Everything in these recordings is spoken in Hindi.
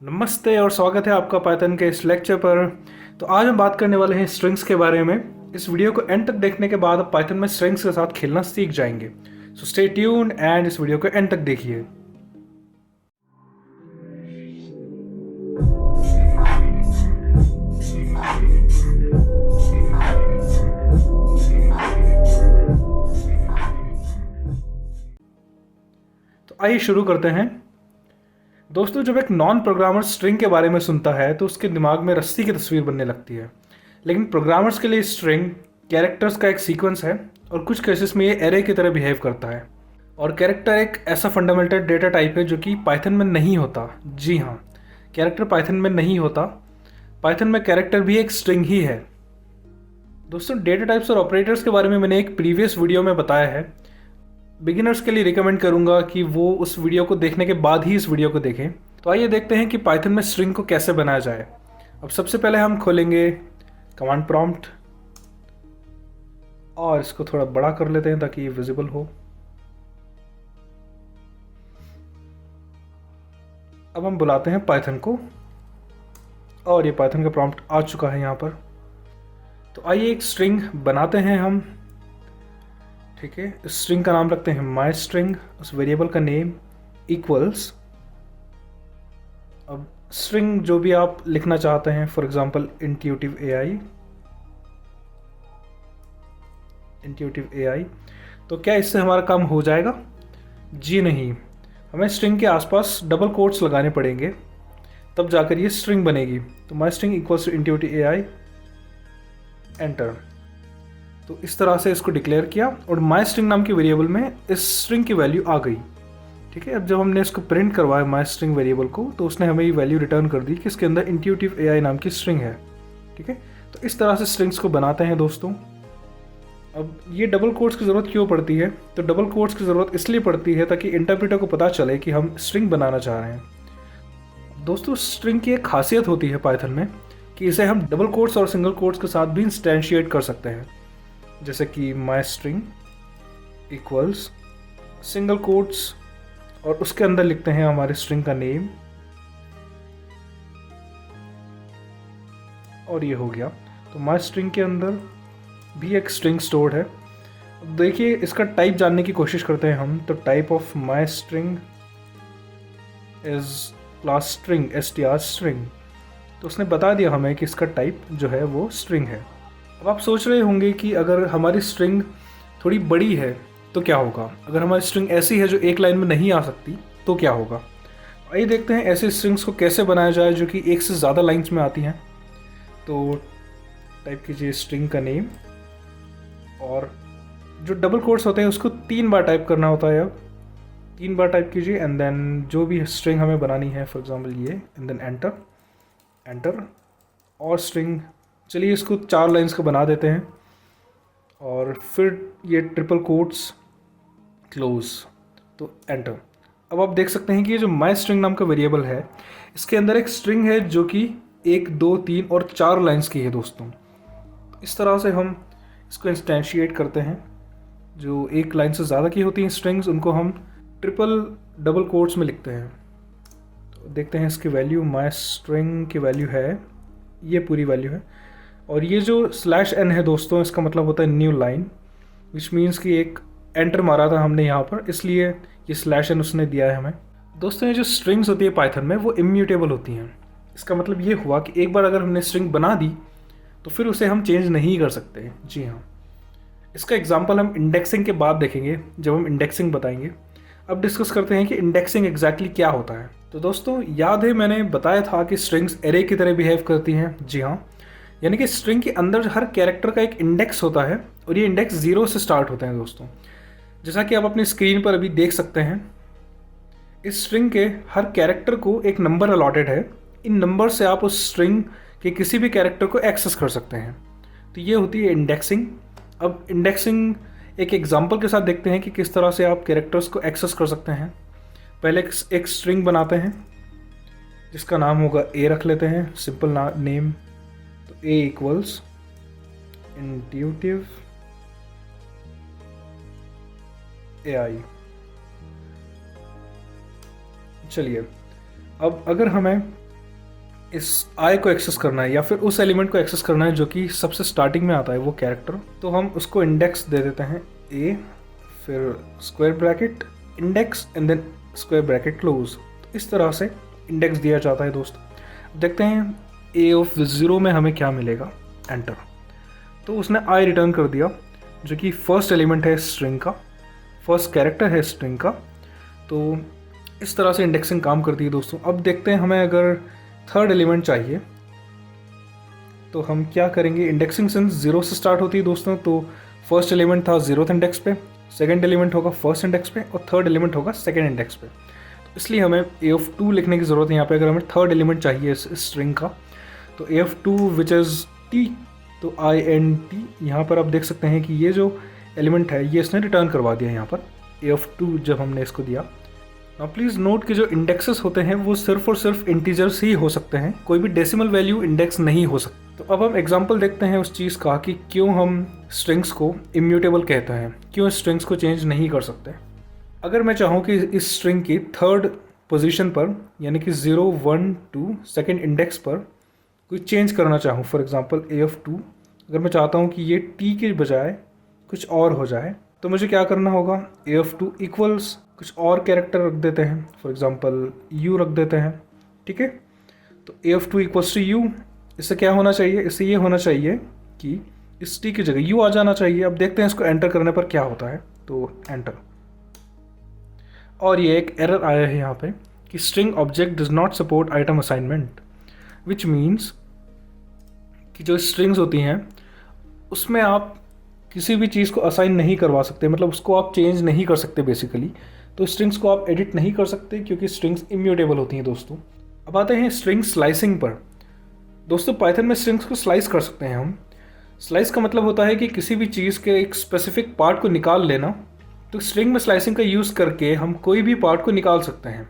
नमस्ते और स्वागत है आपका पाइथन के इस लेक्चर पर। तो आज हम बात करने वाले हैं स्ट्रिंग्स के बारे में। इस वीडियो को एंड तक देखने के बाद आप पाइथन में स्ट्रिंग्स के साथ खेलना सीख जाएंगे। सो स्टे ट्यून्ड एंड इस वीडियो को एंड तक देखिए। तो आइए शुरू करते हैं। दोस्तों, जब एक नॉन प्रोग्रामर स्ट्रिंग के बारे में सुनता है तो उसके दिमाग में रस्सी की तस्वीर बनने लगती है। लेकिन प्रोग्रामर्स के लिए स्ट्रिंग कैरेक्टर्स का एक सीक्वेंस है और कुछ केसेस में ये एरे की तरह बिहेव करता है। और कैरेक्टर एक ऐसा फंडामेंटल डेटा टाइप है जो कि पाइथन में नहीं होता। जी हाँ, कैरेक्टर पाइथन में नहीं होता। पाइथन में कैरेक्टर भी एक स्ट्रिंग ही है। दोस्तों, डेटा टाइप्स और ऑपरेटर्स के बारे में मैंने एक प्रीवियस वीडियो में बताया है। बिगिनर्स के लिए रिकमेंड करूंगा कि वो उस वीडियो को देखने के बाद ही इस वीडियो को देखें। तो आइए देखते हैं कि पाइथन में स्ट्रिंग को कैसे बनाया जाए। अब सबसे पहले हम खोलेंगे कमांड प्रॉम्प्ट और इसको थोड़ा बड़ा कर लेते हैं ताकि ये विजिबल हो। अब हम बुलाते हैं पाइथन को और ये पाइथन का प्रॉम्प्ट आ चुका है यहाँ पर। तो आइए एक स्ट्रिंग बनाते हैं हम। ठीक है, इस स्ट्रिंग का नाम रखते हैं माई स्ट्रिंग, उस वेरिएबल का नेम इक्वल्स। अब स्ट्रिंग जो भी आप लिखना चाहते हैं, फॉर एग्जांपल इंट्यूटिव एआई। तो क्या इससे हमारा काम हो जाएगा? जी नहीं, हमें स्ट्रिंग के आसपास डबल कोट्स लगाने पड़ेंगे, तब जाकर ये स्ट्रिंग बनेगी। तो my string equals to intuitive AI, enter. तो इस तरह से इसको डिक्लेयर किया और माई स्ट्रिंग नाम की वेरिएबल में इस स्ट्रिंग की वैल्यू आ गई। ठीक है, अब जब हमने इसको प्रिंट करवाया माई स्ट्रिंग वेरिएबल को, तो उसने हमें ये वैल्यू रिटर्न कर दी कि इसके अंदर इंट्यूटिव एआई नाम की स्ट्रिंग है। ठीक है, तो इस तरह से स्ट्रिंग्स को बनाते हैं दोस्तों। अब ये डबल कोट्स की ज़रूरत क्यों पड़ती है? तो डबल कोट्स की ज़रूरत इसलिए पड़ती है ताकि इंटरप्रेटर को पता चले कि हम स्ट्रिंग बनाना चाह रहे हैं। दोस्तों, स्ट्रिंग की एक खासियत होती है पाइथन में कि इसे हम डबल कोट्स और सिंगल कोट्स के साथ भी इंस्टेंशिएट कर सकते हैं। जैसे कि माई स्ट्रिंग इक्वल्स सिंगल कोट्स और उसके अंदर लिखते हैं हमारे स्ट्रिंग का नेम, और ये हो गया। तो माई स्ट्रिंग के अंदर भी एक स्ट्रिंग स्टोर्ड है। देखिए, इसका टाइप जानने की कोशिश करते हैं हम। तो type of my string is class string, str string. तो उसने बता दिया हमें कि इसका टाइप जो है वो स्ट्रिंग है। अब आप सोच रहे होंगे कि अगर हमारी स्ट्रिंग थोड़ी बड़ी है तो क्या होगा? अगर हमारी स्ट्रिंग ऐसी है जो एक लाइन में नहीं आ सकती तो क्या होगा? आइए देखते हैं ऐसे स्ट्रिंग्स को कैसे बनाया जाए जो कि एक से ज़्यादा लाइंस में आती हैं। तो टाइप कीजिए स्ट्रिंग का नेम, और जो डबल कोट्स होते हैं उसको 3 बार टाइप करना होता है। अब 3 बार टाइप कीजिए एंड देन जो भी स्ट्रिंग हमें बनानी है, फॉर एग्जांपल ये, एंड देन एंटर और स्ट्रिंग। चलिए इसको 4 लाइंस का बना देते हैं और फिर ये ट्रिपल कोट्स क्लोज, तो एंटर। अब आप देख सकते हैं कि ये जो माई स्ट्रिंग नाम का वेरिएबल है, इसके अंदर एक स्ट्रिंग है जो कि 1, 2, 3 और 4 लाइंस की है दोस्तों। इस तरह से हम इसको इंस्टेंशिएट करते हैं। जो एक लाइन से ज़्यादा की होती हैं स्ट्रिंग्स, उनको हम ट्रिपल डबल कोट्स में लिखते हैं। तो देखते हैं इसकी वैल्यू। माई स्ट्रिंग की वैल्यू है, ये पूरी वैल्यू है। और ये जो /n है दोस्तों, इसका मतलब होता है न्यू लाइन, विच मीन्स कि एक एंटर मारा था हमने यहाँ पर, इसलिए ये /n उसने दिया है हमें। दोस्तों, ये जो स्ट्रिंग्स होती है पाइथन में वो इम्यूटेबल होती हैं। इसका मतलब ये हुआ कि एक बार अगर हमने स्ट्रिंग बना दी तो फिर उसे हम चेंज नहीं कर सकते। जी हाँ, इसका एग्जाम्पल हम इंडेक्सिंग के बाद देखेंगे जब हम इंडेक्सिंग बताएंगे। अब डिस्कस करते हैं कि इंडेक्सिंग एग्जैक्टली क्या होता है। तो दोस्तों, याद है मैंने बताया था कि स्ट्रिंग्स एरे की तरह बिहेव करती हैं। जी हाँ, यानी कि स्ट्रिंग के अंदर हर कैरेक्टर का एक इंडेक्स होता है और ये इंडेक्स 0 से स्टार्ट होते हैं दोस्तों। जैसा कि आप अपनी स्क्रीन पर अभी देख सकते हैं, इस स्ट्रिंग के हर कैरेक्टर को एक नंबर अलॉटेड है। इन नंबर से आप उस स्ट्रिंग के किसी भी कैरेक्टर को एक्सेस कर सकते हैं। तो ये होती है इंडेक्सिंग। अब इंडेक्सिंग एक एग्जांपल के साथ देखते हैं कि किस तरह से आप कैरेक्टर्स को एक्सेस कर सकते हैं। पहले एक स्ट्रिंग बनाते हैं जिसका नाम होगा ए, रख लेते हैं सिंपल नेम। तो ए इक्वल्स इंट्यूटिव एआई। चलिए, अब अगर हमें इस आई को एक्सेस करना है या फिर उस एलिमेंट को एक्सेस करना है जो कि सबसे स्टार्टिंग में आता है वो कैरेक्टर, तो हम उसको इंडेक्स दे देते हैं ए, फिर square bracket index and then square bracket close. तो इस तरह से इंडेक्स दिया जाता है दोस्तों। देखते हैं ए ऑफ 0 में हमें क्या मिलेगा, एंटर। तो उसने आई रिटर्न कर दिया जो कि फर्स्ट एलिमेंट है स्ट्रिंग का, फर्स्ट कैरेक्टर है स्ट्रिंग का। तो इस तरह से इंडेक्सिंग काम करती है दोस्तों। अब देखते हैं हमें अगर थर्ड एलिमेंट चाहिए तो हम क्या करेंगे। इंडेक्सिंग सिंस 0 से स्टार्ट होती है दोस्तों, तो फर्स्ट एलिमेंट था 0th इंडेक्स पे, सेकंड एलिमेंट होगा फर्स्ट इंडेक्स पे और थर्ड एलिमेंट होगा सेकंड इंडेक्स पे। तो इसलिए हमें ए ऑफ 2 लिखने की ज़रूरत है यहाँ पे अगर हमें थर्ड एलिमेंट चाहिए इस स्ट्रिंग का। तो ए ऑफ 2 विच इज़ टी, तो INT यहाँ पर आप देख सकते हैं कि ये जो एलिमेंट है ये इसने रिटर्न करवा दिया यहाँ पर ए ऑफ 2 जब हमने इसको दिया। प्लीज़ नोट कि जो इंडेक्सेस होते हैं वो सिर्फ और सिर्फ इंटीजर्स ही हो सकते हैं, कोई भी डेसिमल वैल्यू इंडेक्स नहीं हो सकता। तो अब हम एग्जांपल देखते हैं उस चीज़ का कि क्यों हम स्ट्रिंग्स को इम्यूटेबल कहते हैं, क्यों स्ट्रिंग्स को चेंज नहीं कर सकते। अगर मैं चाहूँ कि इस स्ट्रिंग की थर्ड पोजीशन पर यानी कि 0, 1, 2 सेकेंड इंडेक्स पर कोई चेंज करना चाहूँ, फॉर एग्जांपल ए ऑफ 2, अगर मैं चाहता हूँ कि ये टी के बजाय कुछ और हो जाए तो मुझे क्या करना होगा, ए ऑफ 2 इक्वल्स कुछ और कैरेक्टर रख देते हैं, फॉर एग्जांपल यू रख देते हैं, ठीक है। तो ए ऑफ 2 इक्वल्स टू यू, इससे क्या होना चाहिए, इससे ये होना चाहिए कि इस टी की जगह यू आ जाना चाहिए। अब देखते हैं इसको एंटर करने पर क्या होता है। तो एंटर, और ये एक एरर आया है यहाँ पे कि string object does not support item assignment, which means कि जो स्ट्रिंग्स होती हैं उसमें आप किसी भी चीज़ को असाइन नहीं करवा सकते, मतलब उसको आप चेंज नहीं कर सकते बेसिकली। तो स्ट्रिंग्स को आप एडिट नहीं कर सकते क्योंकि स्ट्रिंग्स इम्यूटेबल होती हैं दोस्तों। अब आते हैं स्ट्रिंग स्लाइसिंग पर। दोस्तों पाइथन में स्ट्रिंग्स को स्लाइस कर सकते हैं हम। स्लाइस का मतलब होता है कि किसी भी चीज़ के एक स्पेसिफिक पार्ट को निकाल लेना। तो स्ट्रिंग में स्लाइसिंग का यूज़ करके हम कोई भी पार्ट को निकाल सकते हैं।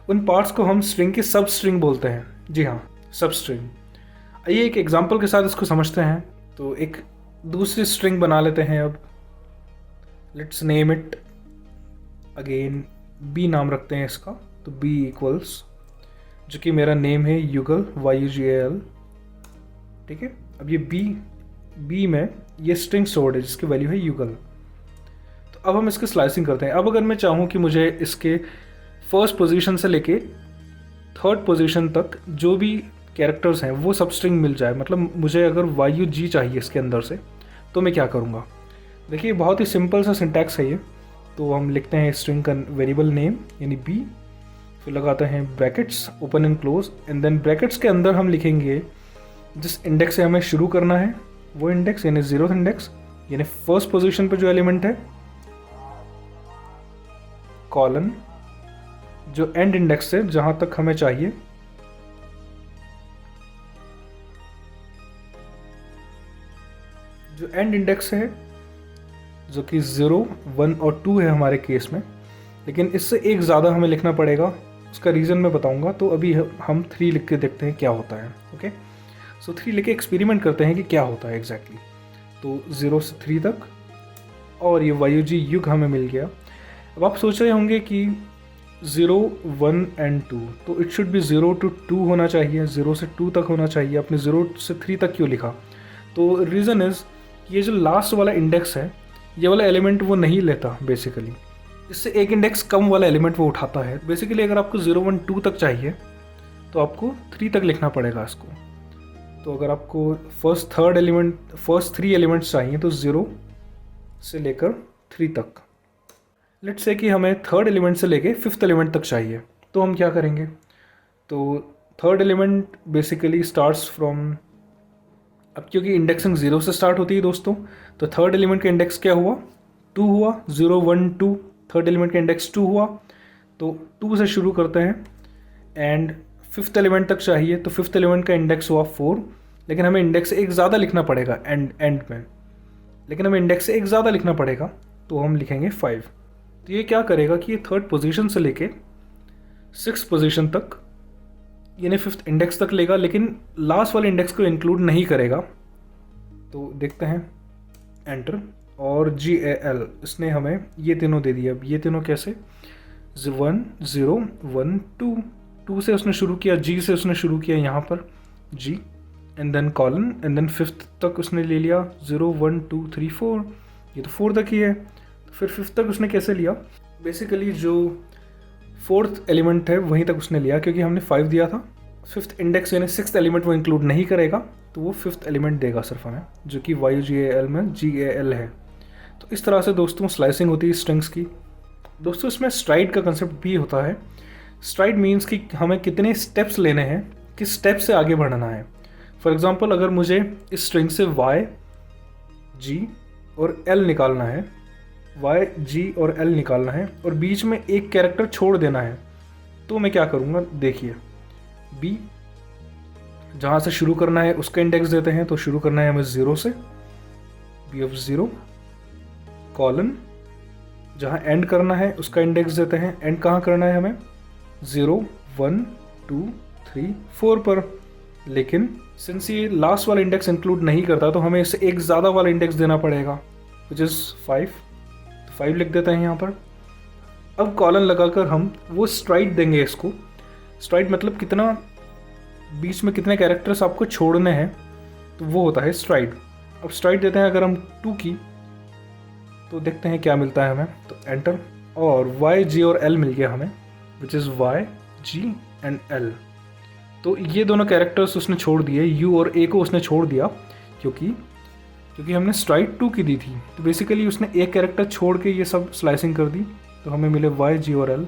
उन पार्ट्स को हम स्ट्रिंग की सब स्ट्रिंग बोलते हैं। जी हाँ, सब स्ट्रिंग। आइए एक एग्जाम्पल के साथ इसको समझते हैं। तो एक दूसरी स्ट्रिंग बना लेते हैं। अब let's name it again B नाम रखते हैं इसका। तो बी इक्वल्स, जो कि मेरा नेम है युगल, YUGAL, ठीक है। अब ये बी में ये स्ट्रिंग स्टोर्ड है जिसकी वैल्यू है युगल। तो अब हम इसकी स्लाइसिंग करते हैं। अब अगर मैं चाहूँ कि मुझे इसके फर्स्ट पोजीशन से लेके थर्ड पोजीशन तक जो भी कैरेक्टर्स हैं वो सब स्ट्रिंग मिल जाए, मतलब मुझे अगर YUG चाहिए इसके अंदर से, तो मैं क्या करूँगा। देखिए बहुत ही सिंपल सा सिंटैक्स है ये। तो हम लिखते हैं स्ट्रिंग का वेरिएबल नेम यानी बी, फिर लगाते हैं brackets open and close, and then brackets के अंदर हम लिखेंगे जिस इंडेक्स से हमें शुरू करना है वो इंडेक्स यानी 0th इंडेक्स यानी फर्स्ट पोजीशन पर जो एलिमेंट है, कॉलन जो एंड इंडेक्स है जहां तक हमें चाहिए, जो एंड इंडेक्स है जो कि 0, 1 और 2 है हमारे केस में, लेकिन इससे एक ज़्यादा हमें लिखना पड़ेगा। उसका रीज़न मैं बताऊंगा। तो अभी हम 3 लिख के देखते हैं क्या होता है। ओके, सो 3 लिख के एक्सपेरिमेंट करते हैं कि क्या होता है एग्जैक्टली। तो 0 से 3 तक, और ये YUG युग हमें मिल गया। अब आप सोच रहे होंगे कि 0, 1 एंड 2, तो इट शुड बी 0 to 2 होना चाहिए, 0 से 2 तक होना चाहिए। आपने 0 से 3 तक क्यों लिखा। तो रीज़न इज़ ये जो लास्ट वाला इंडेक्स है ये वाला एलिमेंट वो नहीं लेता बेसिकली, इससे एक इंडेक्स कम वाला एलिमेंट वो उठाता है। बेसिकली अगर आपको 0, 1, 2 तक चाहिए तो आपको 3 तक लिखना पड़ेगा इसको। तो अगर आपको फर्स्ट 3 एलिमेंट्स चाहिए तो 0 से लेकर 3 तक। लेट्स से कि हमें थर्ड एलिमेंट से लेके 5th एलिमेंट तक चाहिए, तो हम क्या करेंगे। तो third element basically starts from, अब क्योंकि इंडेक्सिंग 0 से स्टार्ट होती है दोस्तों, तो थर्ड एलिमेंट का इंडेक्स क्या हुआ, 2 हुआ। 0, 1, 2, थर्ड एलिमेंट का इंडेक्स 2 हुआ। तो 2 से शुरू करते हैं एंड 5th एलिमेंट तक चाहिए, तो 5th एलिमेंट का इंडेक्स हुआ 4, लेकिन हमें इंडेक्स एक ज़्यादा लिखना पड़ेगा एंड में, लेकिन हमें इंडेक्स से एक ज़्यादा लिखना पड़ेगा, तो हम लिखेंगे 5। तो ये क्या करेगा कि ये थर्ड पोजीशन से लेके 6th पोजीशन तक यानी 5th इंडेक्स तक लेगा, लेकिन लास्ट वाले इंडेक्स को इंक्लूड नहीं करेगा। तो देखते हैं एंटर, और GAL इसने हमें ये तीनों दे दिया। अब ये तीनों कैसे, 1, 0, 1, 2, 2 से उसने शुरू किया, G से उसने शुरू किया यहाँ पर G, and then colon, and then 5th तक उसने ले लिया 0 1 2 3 4, ये तो 4 तक ही है, तो फिर 5th तक उसने कैसे लिया? बेसिकली जो 4th एलिमेंट है वहीं तक उसने लिया, क्योंकि हमने 5 दिया था। 5th इंडेक्स यानी 6th एलिमेंट वो इंक्लूड नहीं करेगा, तो वो 5th एलिमेंट देगा सिर्फ हमें, जो कि YUGAL में GAL है। तो इस तरह से दोस्तों स्लाइसिंग होती है स्ट्रिंग्स की। दोस्तों इसमें स्ट्राइड का कंसेप्ट भी होता है। स्ट्राइड मीन्स कि हमें कितने स्टेप्स लेने हैं, किस स्टेप से आगे बढ़ना है। फॉर एग्जांपल अगर मुझे इस स्ट्रिंग से Y, G और L निकालना है, Y, G और L निकालना है, और बीच में एक कैरेक्टर छोड़ देना है, तो मैं क्या करूँगा? देखिए, B जहाँ से शुरू करना है उसका इंडेक्स देते हैं, तो शुरू करना है हमें 0 से, B of 0, कॉलन जहाँ एंड करना है उसका इंडेक्स देते हैं, एंड कहाँ करना है हमें? 0 1 2 3 4 पर। लेकिन सिंस ये लास्ट वाला इंडेक्स इंक्लूड नहीं करता, तो हमें इसे एक ज़्यादा वाला इंडेक्स देना पड़ेगा, विच इज़ 5, तो 5 लिख देते हैं यहाँ पर। अब कॉलन लगाकर हम वो स्ट्राइड देंगे इसको। स्ट्राइड मतलब कितना, बीच में कितने कैरेक्टर्स आपको छोड़ने हैं, तो वो होता है स्ट्राइड। अब स्ट्राइड देते हैं अगर हम 2 की, तो देखते हैं क्या मिलता है हमें, तो एंटर, और Y, G और L मिल गया हमें, which is Y, G and L। तो ये दोनों कैरेक्टर्स उसने छोड़ दिए, U और A को उसने छोड़ दिया, क्योंकि हमने स्ट्राइड 2 की दी थी, तो बेसिकली उसने एक कैरेक्टर छोड़ के ये सब स्लाइसिंग कर दी, तो हमें मिले Y, G और L।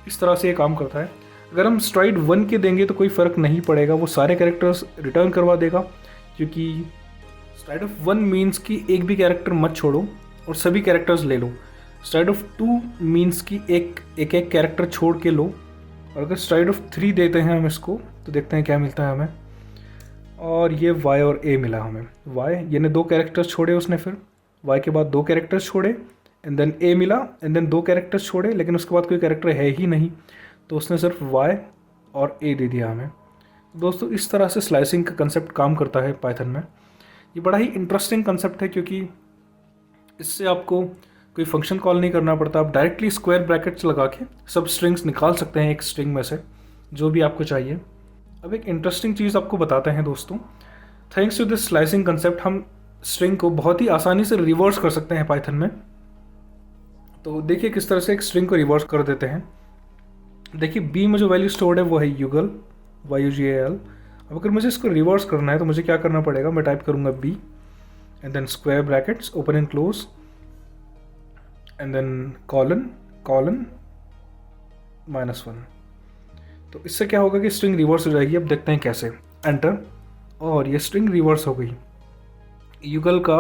इस तरह से ये काम करता है। अगर हम स्ट्राइड 1 के देंगे तो कोई फ़र्क नहीं पड़ेगा, वो सारे कैरेक्टर्स रिटर्न करवा देगा, क्योंकि स्ट्राइड ऑफ 1 मीन्स कि एक भी कैरेक्टर मत छोड़ो और सभी कैरेक्टर्स ले लो। स्ट्राइड ऑफ 2 मीन्स कि एक कैरेक्टर छोड़ के लो। और अगर स्ट्राइड ऑफ 3 देते हैं हम इसको, तो देखते हैं क्या मिलता है हमें, और ये Y और A मिला हमें। Y यानी 2 कैरेक्टर्स छोड़े उसने, फिर Y के बाद 2 कैरेक्टर्स छोड़े, एंड देन A मिला, एंड देन 2 कैरेक्टर्स छोड़े, लेकिन उसके बाद कोई कैरेक्टर है ही नहीं, तो उसने सिर्फ Y और A दे दिया हमें। दोस्तों इस तरह से स्लाइसिंग का कंसेप्ट काम करता है पाइथन में। ये बड़ा ही इंटरेस्टिंग कंसेप्ट है, क्योंकि इससे आपको कोई फंक्शन कॉल नहीं करना पड़ता, आप डायरेक्टली स्क्वायर ब्रैकेट्स लगा के सब स्ट्रिंग्स निकाल सकते हैं एक स्ट्रिंग में से, जो भी आपको चाहिए। अब एक इंटरेस्टिंग चीज़ आपको बताते हैं दोस्तों। Thanks to this slicing concept हम स्ट्रिंग को बहुत ही आसानी से रिवर्स कर सकते हैं पाइथन में। तो देखिए किस तरह से एक स्ट्रिंग को रिवर्स कर देते हैं। देखिए बी में जो वैल्यू स्टोर्ड है वो है युगल, YUGAL। अब अगर मुझे इसको रिवर्स करना है तो मुझे क्या करना पड़ेगा, मैं टाइप करूँगा B and then square brackets open and close and then colon -1। तो इससे क्या होगा कि स्ट्रिंग रिवर्स हो जाएगी। अब देखते हैं कैसे, एंटर, और ये स्ट्रिंग रिवर्स हो गई। युगल का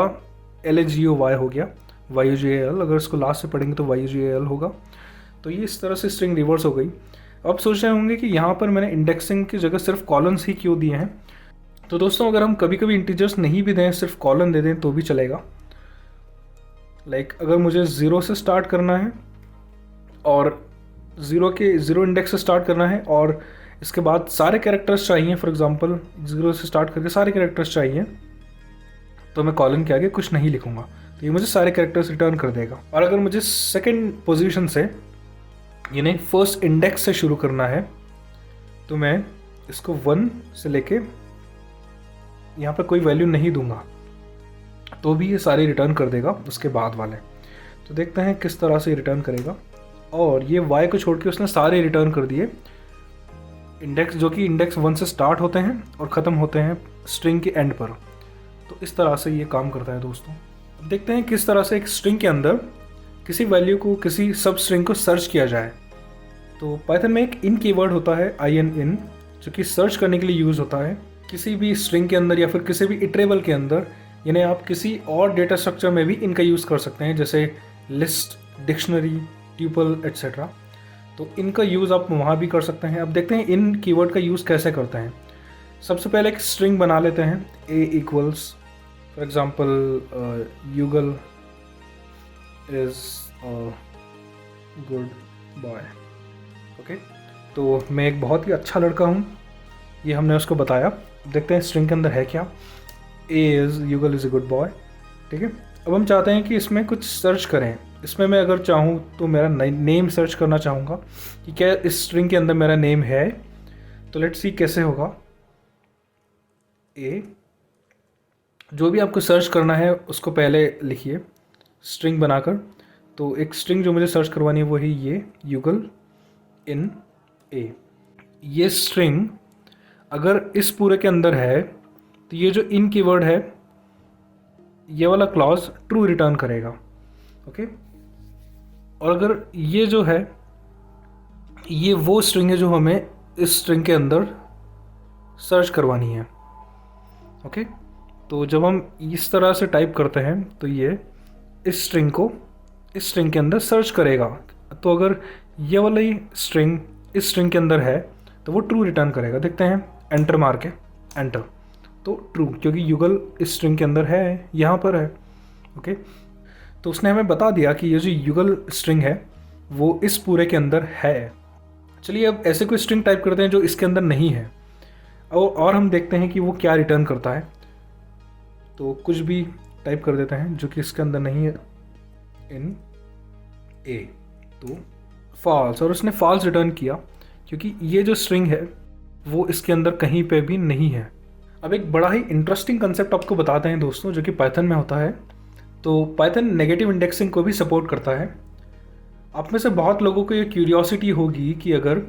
LAGOY हो गया, YUGAL, अगर इसको लास्ट से पढ़ेंगे तो YUGAL होगा। तो ये इस तरह से स्ट्रिंग रिवर्स हो गई। अब सोच रहे होंगे कि यहाँ पर मैंने इंडेक्सिंग की जगह सिर्फ कॉलन्स ही क्यों दिए हैं। तो दोस्तों अगर हम कभी कभी इंटीजर्स नहीं भी दें, सिर्फ कॉलन दे दें तो भी चलेगा। लाइक अगर मुझे 0 से स्टार्ट करना है और 0 इंडेक्स से स्टार्ट करना है, और इसके बाद सारे कैरेक्टर्स चाहिए, फॉर एग्जांपल 0 से स्टार्ट करके सारे कैरेक्टर्स चाहिए, तो मैं कॉलन के आगे कुछ नहीं लिखूंगा, तो ये मुझे सारे कैरेक्टर्स रिटर्न कर देगा। और अगर मुझे सेकेंड पोजीशन से यानी फर्स्ट इंडेक्स से शुरू करना है, तो मैं इसको 1 से लेके यहाँ पर कोई वैल्यू नहीं दूंगा, तो भी ये सारे रिटर्न कर देगा उसके बाद वाले। तो देखते हैं किस तरह से रिटर्न करेगा। और ये Y को छोड़ के उसने सारे रिटर्न कर दिए इंडेक्स, जो कि इंडेक्स 1 से स्टार्ट होते हैं और ख़त्म होते हैं स्ट्रिंग के एंड पर। तो इस तरह से ये काम करता है दोस्तों। अब देखते हैं किस तरह से एक स्ट्रिंग के अंदर किसी वैल्यू को, किसी सब स्ट्रिंग को सर्च किया जाए। तो पाइथन में एक इन कीवर्ड होता है in, जो कि सर्च करने के लिए यूज़ होता है किसी भी स्ट्रिंग के अंदर या फिर किसी भी इटरेबल के अंदर। यानी आप किसी और डेटा स्ट्रक्चर में भी इनका यूज़ कर सकते हैं, जैसे लिस्ट, डिक्शनरी, ट्यूपल एट्सेट्रा। तो इनका यूज़ आप वहाँ भी कर सकते हैं। अब देखते हैं इन कीवर्ड का यूज़ कैसे करते हैं। सबसे पहले एक स्ट्रिंग बना लेते हैं, A इक्वल्स, फॉर एग्जांपल युगल इज़ गुड बॉय। ओके, तो मैं एक बहुत ही अच्छा लड़का हूँ, ये हमने उसको बताया। देखते हैं स्ट्रिंग के अंदर है क्या। युगल इज़ ए गुड बॉय। ठीक है, अब हम चाहते हैं कि इसमें कुछ सर्च करें, इसमें मैं अगर चाहूँ तो मेरा नेम सर्च करना चाहूँगा कि क्या इस स्ट्रिंग के अंदर मेरा नेम है। तो लेट्स सी कैसे होगा। ए, जो भी आपको सर्च करना है उसको पहले लिखिए स्ट्रिंग बनाकर। तो एक स्ट्रिंग जो मुझे सर्च करवानी है वो है ये युगल इन ए। ये स्ट्रिंग अगर इस पूरे के अंदर है तो ये जो इन कीवर्ड है ये वाला क्लॉज ट्रू रिटर्न करेगा। ओके, और अगर ये जो है ये वो स्ट्रिंग है जो हमें इस स्ट्रिंग के अंदर सर्च करवानी है। ओके, तो जब हम इस तरह से टाइप करते हैं तो ये इस स्ट्रिंग को इस स्ट्रिंग के अंदर सर्च करेगा। तो अगर ये वाली स्ट्रिंग इस स्ट्रिंग के अंदर है तो वो ट्रू रिटर्न करेगा। देखते हैं, एंटर मार के, एंटर, तो ट्रू, क्योंकि युगल इस स्ट्रिंग के अंदर है, यहाँ पर है। ओके, तो उसने हमें बता दिया कि ये जो युगल स्ट्रिंग है वो इस पूरे के अंदर है। चलिए अब ऐसे कोई स्ट्रिंग टाइप करते हैं जो इसके अंदर नहीं है और हम देखते हैं कि वो क्या रिटर्न करता है। तो कुछ भी टाइप कर देते हैं जो कि इसके अंदर नहीं है, इन ए, तो फॉल्स, और उसने फॉल्स रिटर्न किया क्योंकि ये जो स्ट्रिंग है वो इसके अंदर कहीं पे भी नहीं है। अब एक बड़ा ही इंटरेस्टिंग कंसेप्ट आपको बताते हैं दोस्तों जो कि पाइथन में होता है। तो पाइथन नेगेटिव इंडेक्सिंग को भी सपोर्ट करता है। आप में से बहुत लोगों को ये क्यूरियोसिटी होगी कि अगर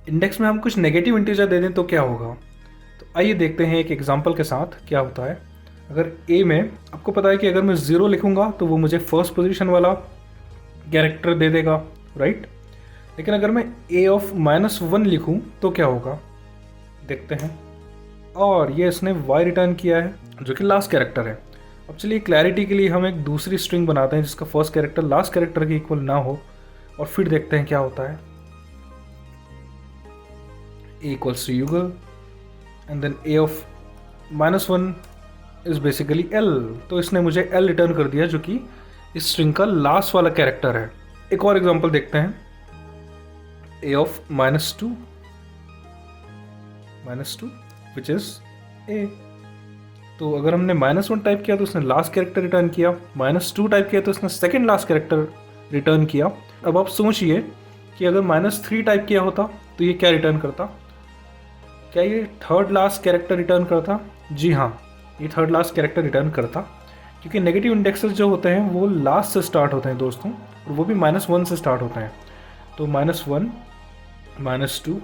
इंडेक्स में हम कुछ नेगेटिव इंटीजर दे दें तो क्या होगा। तो आइए देखते हैं एक एग्जांपल के साथ क्या होता है। अगर ए में आपको पता है कि अगर मैं 0 लिखूंगा तो वो मुझे फर्स्ट पोजीशन वाला कैरेक्टर दे देगा, राइट। लेकिन अगर मैं ए ऑफ -1 लिखूं तो क्या होगा, देखते हैं। और ये इसने y रिटर्न किया है जो कि लास्ट कैरेक्टर है। अब चलिए क्लैरिटी के लिए हम एक दूसरी स्ट्रिंग बनाते हैं जिसका फर्स्ट कैरेक्टर लास्ट कैरेक्टर के इक्वल ना हो, और फिर देखते हैं क्या होता है। a equals to Yugal and then a of -1 is basically l। तो इसने मुझे l रिटर्न कर दिया जो कि इस स्ट्रिंग का लास्ट वाला कैरेक्टर है। एक और एग्जांपल देखते हैं, a of -2 which is a। तो अगर हमने -1 टाइप किया तो उसने लास्ट कैरेक्टर रिटर्न किया, -2 टाइप किया तो उसने सेकेंड लास्ट कैरेक्टर रिटर्न किया। अब आप सोचिए कि अगर -3 टाइप किया होता तो ये क्या रिटर्न करता, क्या ये थर्ड लास्ट कैरेक्टर रिटर्न करता? जी हाँ, ये थर्ड लास्ट कैरेक्टर रिटर्न करता, क्योंकि नेगेटिव इंडेक्सेस जो होते हैं वो लास्ट से स्टार्ट होते हैं दोस्तों, और वो भी -1 से स्टार्ट होते हैं। तो -1, -2,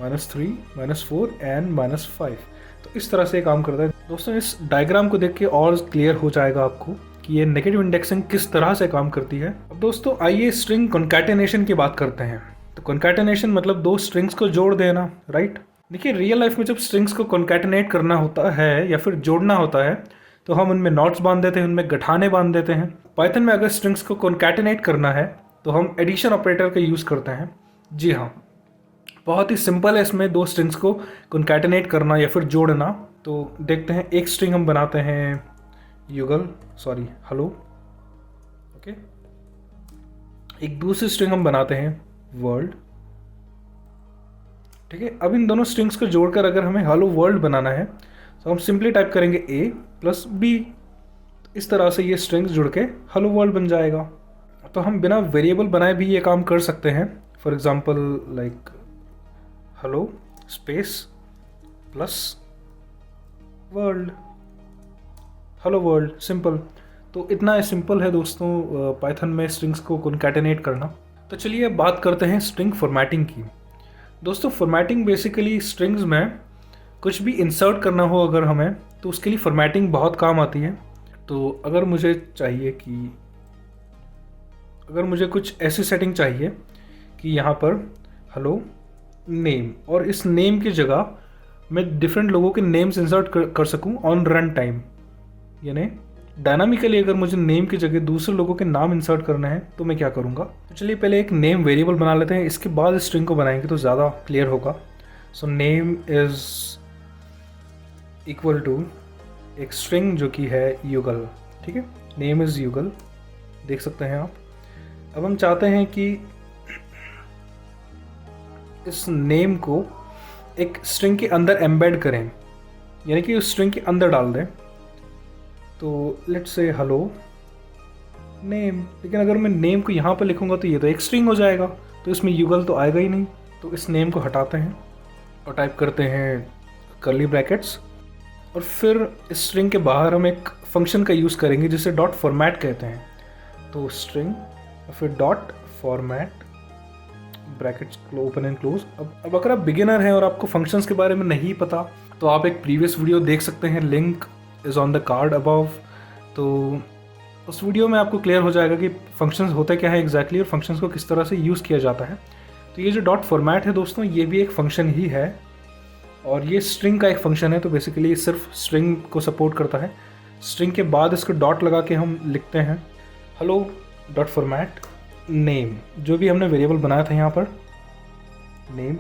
-3, -4 एंड -5। तो इस तरह से काम करता है दोस्तों। इस डायग्राम को देख के और क्लियर हो जाएगा आपको कि ये नेगेटिव इंडेक्सिंग किस तरह से काम करती है। अब दोस्तों आइए स्ट्रिंग कॉन्कैटिनेशन की बात करते हैं। तो कॉन्कैटिनेशन मतलब दो स्ट्रिंग्स को जोड़ देना, राइट। देखिए रियल लाइफ में जब स्ट्रिंग्स को कॉन्कैटिनेट करना होता है या फिर जोड़ना होता है तो हम उनमें नॉट्स बांध देते हैं, उनमें गठाने बांध देते हैं। पाइथन में अगर स्ट्रिंग्स को कॉन्कैटिनेट करना है तो हम एडिशन ऑपरेटर का यूज़ करते हैं। जी हाँ, बहुत ही सिंपल है इसमें दो स्ट्रिंग्स को कॉन्कैटिनेट करना या फिर जोड़ना। तो देखते हैं, एक स्ट्रिंग हम बनाते हैं हेलो, ओके। एक दूसरी स्ट्रिंग हम बनाते हैं वर्ल्ड, ठीक है। अब इन दोनों स्ट्रिंग्स को जोड़कर अगर हमें हेलो वर्ल्ड बनाना है तो हम सिंपली टाइप करेंगे a + b। इस तरह से ये स्ट्रिंग्स जुड़ के हेलो वर्ल्ड बन जाएगा। तो हम बिना वेरिएबल बनाए भी ये काम कर सकते हैं। For example like hello space plus world, hello world, simple. तो इतना सिंपल है दोस्तों पाइथन में स्ट्रिंग्स को कॉन्कैटिनेट करना। तो चलिए अब बात करते हैं स्ट्रिंग फॉर्मेटिंग की। दोस्तों फॉर्मेटिंग बेसिकली स्ट्रिंग्स में कुछ भी इंसर्ट करना हो अगर हमें तो उसके लिए फॉर्मेटिंग बहुत काम आती है। तो अगर मुझे कुछ ऐसी सेटिंग चाहिए कि यहाँ पर हेलो नेम, और इस नेम की जगह मैं डिफरेंट लोगों के नेम्स इंसर्ट कर सकूँ ऑन रन टाइम, यानी डायनामिकली अगर मुझे नेम की जगह दूसरे लोगों के नाम इंसर्ट करना है तो मैं क्या करूँगा। तो चलिए पहले एक नेम वेरिएबल बना लेते हैं, इसके बाद स्ट्रिंग को बनाएंगे तो ज़्यादा क्लियर होगा। So name is equal to एक स्ट्रिंग जो कि है युगल, ठीक है। नेम इज़ युगल, देख सकते हैं आप। अब हम चाहते हैं कि इस नेम को एक स्ट्रिंग के अंदर एम्बेड करें, यानी कि उस स्ट्रिंग के अंदर डाल दें। तो लेट्स से हेलो नेम, लेकिन अगर मैं नेम को यहाँ पर लिखूँगा तो ये तो एक स्ट्रिंग हो जाएगा, तो इसमें युगल तो आएगा ही नहीं। तो इस नेम को हटाते हैं और टाइप करते हैं कर्ली ब्रैकेट्स, और फिर इस स्ट्रिंग के बाहर हम एक फंक्शन का यूज़ करेंगे जिसे डॉट फॉर्मेट कहते हैं। तो स्ट्रिंग और फिर dot format brackets open and close. अब अगर आप बिगिनर हैं और आपको फंक्शंस के बारे में नहीं पता तो आप एक प्रीवियस वीडियो देख सकते हैं, link is on the card above. तो उस वीडियो में आपको क्लियर हो जाएगा कि फंक्शंस होते क्या है एग्जैक्टली और फंक्शंस को किस तरह से यूज़ किया जाता है। तो ये जो डॉट फॉर्मेट है दोस्तों, ये भी एक फंक्शन ही है और ये स्ट्रिंग का एक फंक्शन है। तो बेसिकली सिर्फ स्ट्रिंग को सपोर्ट करता है। स्ट्रिंग के बाद इसको डॉट लगा के हम लिखते हैं हेलो डॉट फॉर्मेट नेम। जो भी हमने वेरिएबल बनाया था यहाँ पर नेम,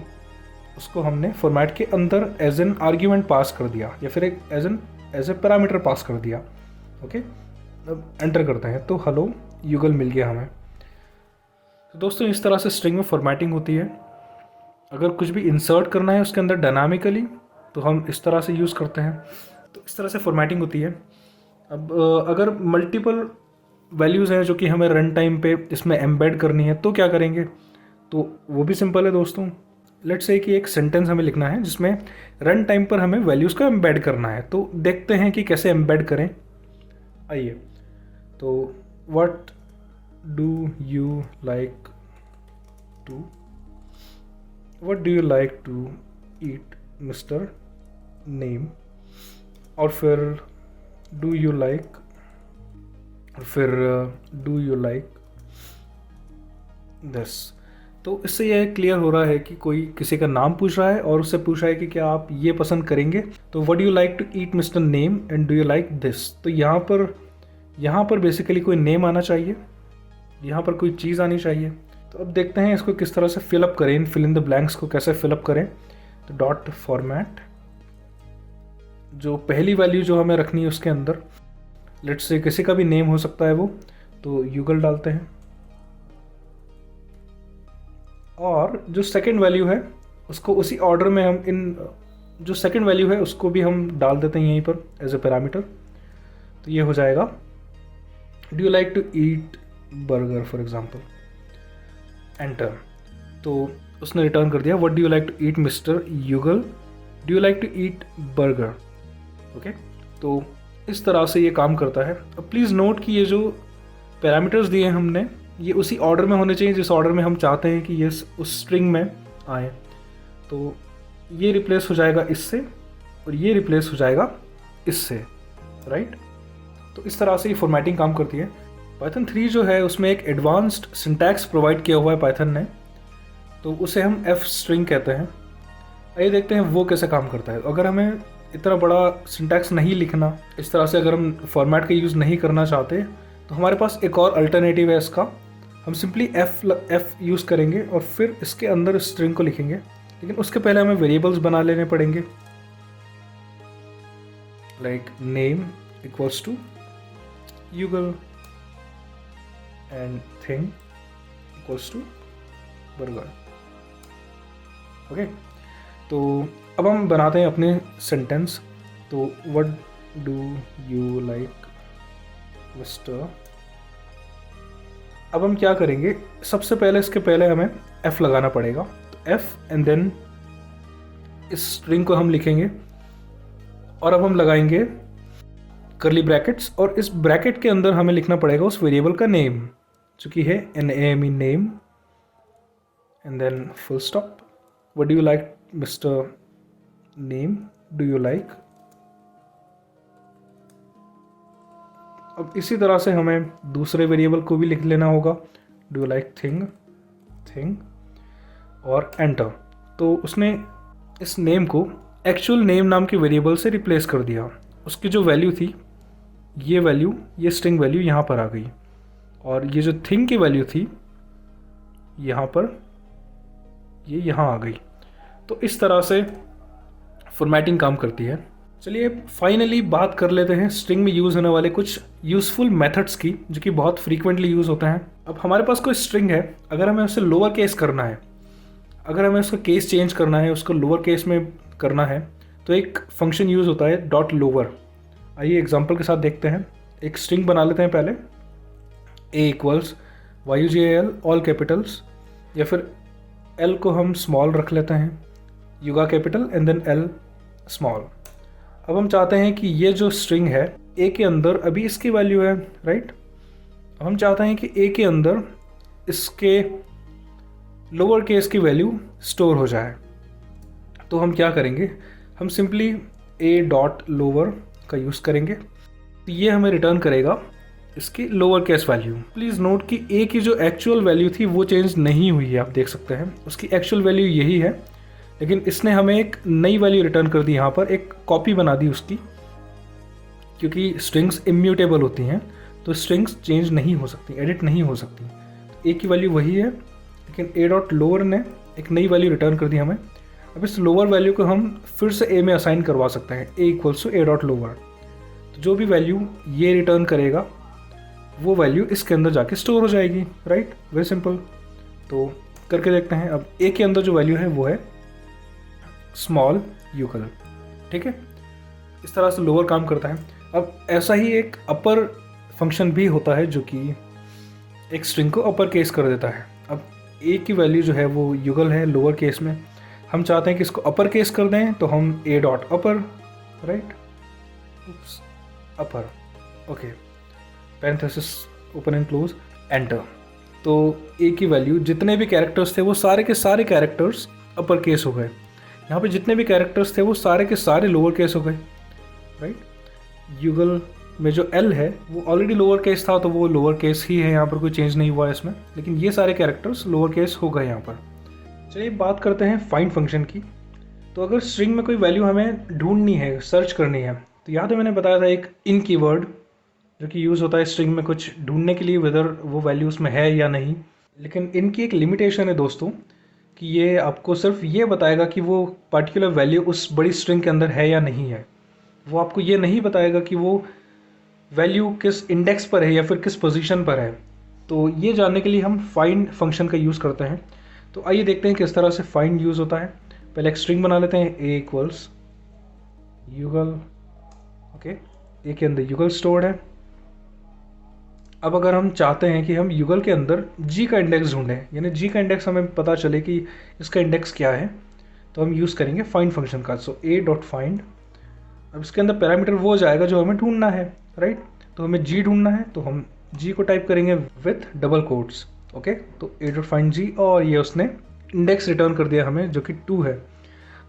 उसको हमने फॉर्मेट के अंदर एज एन आर्ग्यूमेंट पास कर दिया या फिर एक एज ए पैरामीटर पास कर दिया। ओके, अब एंटर करते हैं तो हेलो युगल मिल गया हमें। तो दोस्तों इस तरह से स्ट्रिंग में फॉर्मेटिंग होती है। अगर कुछ भी इंसर्ट करना है उसके अंदर डायनामिकली तो हम इस तरह से यूज़ करते हैं। तो इस तरह से फॉर्मेटिंग होती है। अब अगर मल्टीपल वैल्यूज़ हैं जो कि हमें रन टाइम पे इसमें एम्बेड करनी है तो क्या करेंगे, तो वो भी सिंपल है दोस्तों। लेट्स से कि एक सेंटेंस हमें लिखना है जिसमें रन टाइम पर हमें वैल्यूज़ को एम्बेड करना है। तो देखते हैं कि कैसे एम्बेड करें। आइए, तो what do you like to eat mister name, और फिर डू यू लाइक दिस। तो इससे यह क्लियर हो रहा है कि कोई किसी का नाम पूछ रहा है और उससे पूछ रहा है कि क्या आप ये पसंद करेंगे। तो what do you like to eat mister name and do you like this. तो यहाँ पर बेसिकली कोई नेम आना चाहिए, यहाँ पर कोई चीज़ आनी चाहिए। तो अब देखते हैं इसको किस तरह से फिलअप करें, फिल इन द ब्लैंक्स को कैसे फिलअप करें। तो डॉट फॉर्मेट, जो पहली वैल्यू जो हमें रखनी है उसके अंदर लेट्स से किसी का भी नेम हो सकता है वो, तो युगल डालते हैं। और जो सेकंड वैल्यू है उसको उसी ऑर्डर में हम जो सेकंड वैल्यू है उसको भी हम डाल देते हैं यहीं पर एज ए पैरामीटर। तो ये हो जाएगा do you like to eat burger for example, enter. तो उसने रिटर्न कर दिया what do you like to eat mister Yugal, do you like to eat burger. Okay, तो इस तरह से ये काम करता है। अब प्लीज़ नोट कि ये जो पैरामीटर्स दिए हैं हमने ये उसी ऑर्डर में होने चाहिए जिस ऑर्डर में हम चाहते हैं कि ये उस स्ट्रिंग में आए। तो ये रिप्लेस हो जाएगा इससे और ये रिप्लेस हो जाएगा इससे, राइट। तो इस तरह से ये फॉर्मेटिंग काम करती है। पाइथन 3 जो है उसमें एक एडवांस्ड सिंटैक्स प्रोवाइड किया हुआ है पाइथन ने, तो उसे हम एफ स्ट्रिंग कहते हैं। आइए देखते हैं वो कैसे काम करता है। अगर हमें इतना बड़ा सिंटैक्स नहीं लिखना, इस तरह से अगर हम फॉर्मेट का यूज़ नहीं करना चाहते तो हमारे पास एक और अल्टरनेटिव है इसका। हम सिंपली एफ यूज़ करेंगे और फिर इसके अंदर स्ट्रिंग को लिखेंगे, लेकिन उसके पहले हमें वेरिएबल्स बना लेने पड़ेंगे। Like name equals to Yugal and thing equals to burger. Okay, तो अब हम बनाते हैं अपने सेंटेंस। तो what do you like mister. अब हम क्या करेंगे, सबसे पहले इसके पहले हमें एफ लगाना पड़ेगा। तो एफ एंड देन इस स्ट्रिंग को हम लिखेंगे और अब हम लगाएंगे कर्ली ब्रैकेट्स और इस ब्रैकेट के अंदर हमें लिखना पड़ेगा उस वेरिएबल का नेम जो कि है NAME name and then full stop. What do you like mister name, do you like. अब इसी तरह से हमें दूसरे वेरिएबल को भी लिख लेना होगा, डू यू लाइक थिंग और एंटर। तो उसने इस नेम को एक्चुअल नेम नाम के वेरिएबल से रिप्लेस कर दिया। उसकी जो वैल्यू थी ये स्ट्रिंग वैल्यू यहाँ पर आ गई और ये जो थिंग की वैल्यू थी यहाँ पर ये यहाँ आ गई। तो इस तरह से फॉर्मेटिंग काम करती है। चलिए फाइनली बात कर लेते हैं स्ट्रिंग में यूज़ होने वाले कुछ यूज़फुल मेथड्स की जो कि बहुत फ्रीक्वेंटली यूज़ होते हैं। अब हमारे पास कोई स्ट्रिंग है, अगर हमें उसे लोअर केस करना है, अगर हमें उसका केस चेंज करना है, उसको लोअर केस में करना है, तो एक फंक्शन यूज़ होता है डॉट लोअर। आइए एग्जांपल के साथ देखते हैं। एक स्ट्रिंग बना लेते हैं पहले A equals YUGAL all capitals, या फिर एल को हम स्मॉल रख लेते हैं, युगा capital and then L small. अब हम चाहते हैं कि ये जो स्ट्रिंग है ए के अंदर अभी इसकी वैल्यू है, राइट। अब हम चाहते हैं कि ए के अंदर इसके लोअर केस की वैल्यू स्टोर हो जाए। तो हम क्या करेंगे, हम सिंपली ए डॉट लोअर का यूज़ करेंगे, तो ये हमें रिटर्न करेगा इसकी lower case value. Please note कि ए की जो एक्चुअल वैल्यू थी वो चेंज नहीं हुई है, आप देख सकते हैं उसकी एक्चुअल वैल्यू यही है, लेकिन इसने हमें एक नई वैल्यू रिटर्न कर दी, यहाँ पर एक कॉपी बना दी उसकी, क्योंकि स्ट्रिंग्स इम्यूटेबल होती हैं तो स्ट्रिंग्स चेंज नहीं हो सकती, एडिट नहीं हो सकती। तो ए की वैल्यू वही है, लेकिन ए डॉट लोअर ने एक नई वैल्यू रिटर्न कर दी हमें। अब इस लोअर वैल्यू को हम फिर से ए में असाइन करवा सकते हैं, A equals to A dot lower. तो जो भी वैल्यू ये रिटर्न करेगा वो वैल्यू इसके अंदर जाके स्टोर हो जाएगी, राइट, वेरी सिंपल। तो करके देखते हैं। अब ए के अंदर जो वैल्यू है वो है स्मॉल यूगल, ठीक है। इस तरह से लोअर काम करता है। अब ऐसा ही एक अपर फंक्शन भी होता है जो कि एक स्ट्रिंग को अपर केस कर देता है। अब ए की वैल्यू जो है वो युगल है लोअर केस में, हम चाहते हैं कि इसको अपर केस कर दें, तो हम ए dot upper, right, upper, okay, parenthesis open and close, enter. तो ए की वैल्यू जितने भी कैरेक्टर्स थे वो सारे के सारे कैरेक्टर्स अपर केस हो गए, यहाँ पे जितने भी कैरेक्टर्स थे वो सारे के सारे लोअर केस हो गए, राइट। युगल में जो एल है वो ऑलरेडी लोअर केस था, तो वो लोअर केस ही है, यहाँ पर कोई चेंज नहीं हुआ है इसमें, लेकिन ये सारे कैरेक्टर्स लोअर केस हो गए यहाँ पर। चलिए बात करते हैं फाइंड फंक्शन की। तो अगर स्ट्रिंग में कोई वैल्यू हमें ढूंढनी है, सर्च करनी है, तो याद है मैंने बताया था एक इन कीवर्ड जो कि यूज़ होता है स्ट्रिंग में कुछ ढूंढने के लिए, वेदर वो वैल्यू उसमें है या नहीं। लेकिन इनकी एक लिमिटेशन है दोस्तों, कि ये आपको सिर्फ ये बताएगा कि वो पर्टिकुलर वैल्यू उस बड़ी स्ट्रिंग के अंदर है या नहीं है। वो आपको ये नहीं बताएगा कि वो वैल्यू किस इंडेक्स पर है या फिर किस पोजीशन पर है। तो ये जानने के लिए हम फाइंड फंक्शन का यूज़ करते हैं। तो आइए देखते हैं किस तरह से फाइंड यूज़ होता है। पहले एक स्ट्रिंग बना लेते हैं, ए इक्वल्स युगल, ओके, ए के अंदर युगल स्टोर्ड है। अब अगर हम चाहते हैं कि हम युगल के अंदर जी का इंडेक्स ढूंढें, यानी जी का इंडेक्स हमें पता चले कि इसका इंडेक्स क्या है, तो हम यूज़ करेंगे फाइंड फंक्शन का। सो ए डॉट फाइंड, अब इसके अंदर पैरामीटर वो जाएगा जो हमें ढूंढना है, राइट। तो हमें जी ढूंढना है, तो हम जी को टाइप करेंगे विथ डबल कोट्स, ओके। तो ए डॉट फाइंड जी, और ये उसने इंडेक्स रिटर्न कर दिया हमें जो कि 2 है।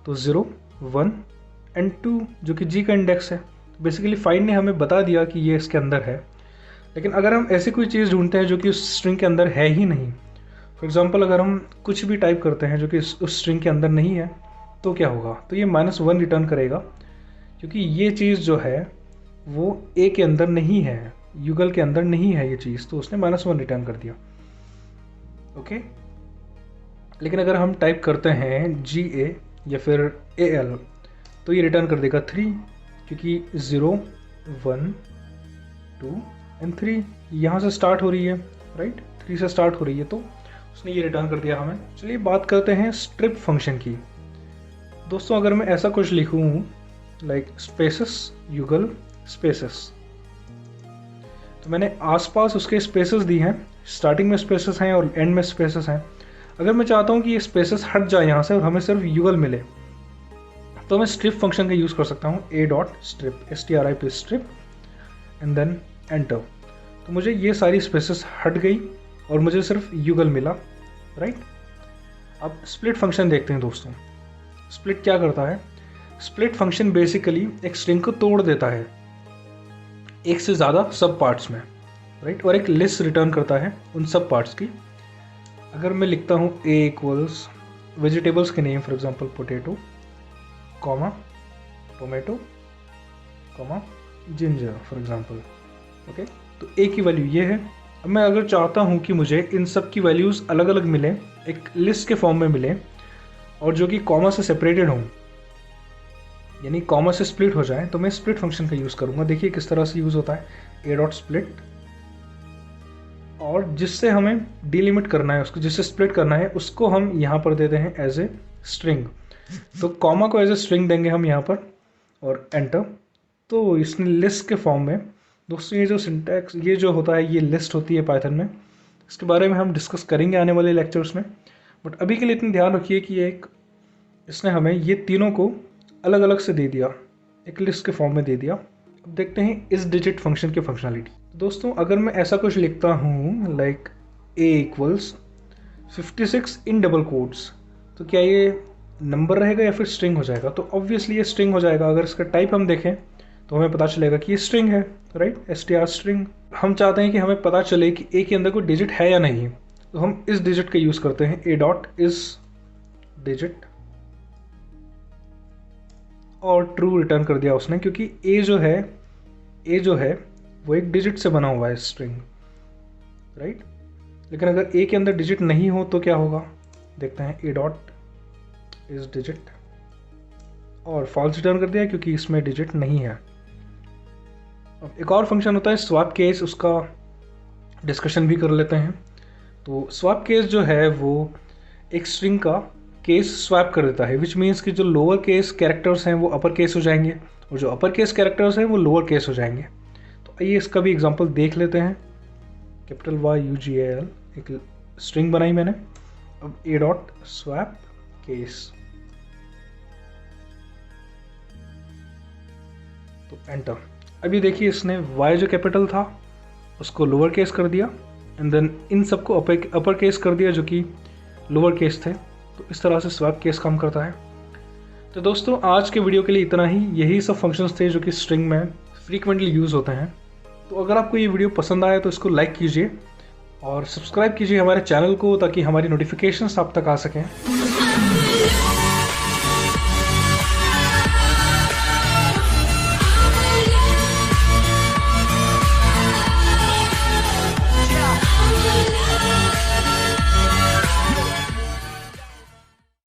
तो 0, 1 एंड 2 जो कि जी का इंडेक्स है। बेसिकली फाइंड ने हमें बता दिया कि ये इसके अंदर है। लेकिन अगर हम ऐसी कोई चीज़ ढूंढते हैं जो कि उस स्ट्रिंग के अंदर है ही नहीं, फॉर एग्जांपल अगर हम कुछ भी टाइप करते हैं जो कि उस स्ट्रिंग के अंदर नहीं है, तो क्या होगा, तो ये -1 रिटर्न करेगा, क्योंकि ये चीज़ जो है वो ए के अंदर नहीं है, युगल के अंदर नहीं है ये चीज़, तो उसने -1 रिटर्न कर दिया, ओके। लेकिन अगर हम टाइप करते हैं GA या फिर AL, तो ये रिटर्न कर देगा 3, क्योंकि 0, 1, 2 एंड 3 यहाँ से स्टार्ट हो रही है, राइट, 3 से स्टार्ट हो रही है, तो उसने ये रिटर्न कर दिया हमें। चलिए बात करते हैं स्ट्रिप फंक्शन की। दोस्तों अगर मैं ऐसा कुछ लिखूँ लाइक स्पेसेस युगल स्पेसेस, तो मैंने आसपास उसके स्पेसेस दी हैं, स्टार्टिंग में स्पेसेस हैं और एंड में स्पेसेस हैं। अगर मैं चाहता हूँ कि ये स्पेसेस हट जाए यहाँ से और हमें सिर्फ युगल मिले, तो मैं स्ट्रिप फंक्शन का यूज़ कर सकता हूँ, a dot strip, STRIP strip and then enter. तो मुझे ये सारी स्पेसेस हट गई और मुझे सिर्फ युगल मिला, राइट। अब स्प्लिट फंक्शन देखते हैं दोस्तों। स्प्लिट क्या करता है, स्प्लिट फंक्शन बेसिकली एक स्ट्रिंग को तोड़ देता है एक से ज़्यादा सब पार्ट्स में, राइट, और एक लिस्ट रिटर्न करता है उन सब पार्ट्स की। अगर मैं लिखता हूँ ए इक्वल्स वेजिटेबल्स के name, for example potato, comma, tomato, comma, ginger for example, okay. तो ए की वैल्यू ये है। अब मैं अगर चाहता हूँ कि मुझे इन सब की वैल्यूज़ अलग अलग मिलें, एक लिस्ट के फॉर्म में मिलें, और जो कि कॉमा से सेपरेटेड हों, यानी कॉमा से स्प्लिट हो जाए, तो मैं स्प्लिट फंक्शन का यूज़ करूँगा। देखिए किस तरह से यूज़ होता है, ए डॉट स्प्लिट, और जिससे हमें डिलिमिट करना है, उसको जिससे स्प्लिट करना है उसको हम यहाँ पर देते हैं एज ए स्ट्रिंग। तो कॉमा को एज ए स्ट्रिंग देंगे हम यहाँ पर, और एंटर। तो इसने लिस्ट के फॉर्म में दोस्तों ये जो सिंटैक्स, ये जो होता है, ये लिस्ट होती है पाइथन में, इसके बारे में हम डिस्कस करेंगे आने वाले लेक्चर्स में। बट अभी के लिए इतना ध्यान रखिए कि इसने हमें ये तीनों को अलग अलग से दे दिया, एक लिस्ट के फॉर्म में दे दिया। अब देखते हैं इस डिजिट फंक्शन की फंक्शनलिटी। दोस्तों अगर मैं ऐसा कुछ लिखता हूँ like a = 56 in double quotes, तो क्या ये नंबर रहेगा या फिर स्ट्रिंग हो जाएगा? तो ऑब्वियसली ये स्ट्रिंग हो जाएगा। अगर इसका टाइप हम देखें तो हमें पता चलेगा कि ये स्ट्रिंग है, राइट, str स्ट्रिंग। हम चाहते हैं कि हमें पता चले कि a के अंदर कोई डिजिट है या नहीं, तो हम इस डिजिट का यूज़ करते हैं, a.is डिजिट, और ट्रू रिटर्न कर दिया उसने, क्योंकि a जो है वो एक डिजिट से बना हुआ है, स्ट्रिंग, राइट। लेकिन अगर a के अंदर डिजिट नहीं हो तो क्या होगा, देखते हैं, a.is डिजिट, और फॉल्स रिटर्न कर दिया क्योंकि इसमें डिजिट नहीं है। अब एक और फंक्शन होता है स्वैप केस, उसका डिस्कशन भी कर लेते हैं। तो स्वैप केस जो है वो एक स्ट्रिंग का केस स्वैप कर देता है, विच मीन्स कि जो लोअर केस कैरेक्टर्स हैं वो अपर केस हो जाएंगे और जो अपर केस कैरेक्टर्स हैं वो लोअर केस हो जाएंगे। तो आइए इसका भी एग्जांपल देख लेते हैं। YUGAL एक स्ट्रिंग बनाई मैंने। अब a.swap केस, तो एंटर। अभी देखिए इसने y जो कैपिटल था उसको लोअर केस कर दिया एंड देन इन सबको अपर केस कर दिया जो कि लोअर केस थे। तो इस तरह से स्वैप केस काम करता है। तो दोस्तों आज के वीडियो के लिए इतना ही। यही सब फंक्शंस थे जो कि स्ट्रिंग में फ्रीक्वेंटली यूज़ होते हैं। तो अगर आपको ये वीडियो पसंद आया तो इसको लाइक कीजिए और सब्सक्राइब कीजिए हमारे चैनल को, ताकि हमारी नोटिफिकेशंस आप तक आ सकें।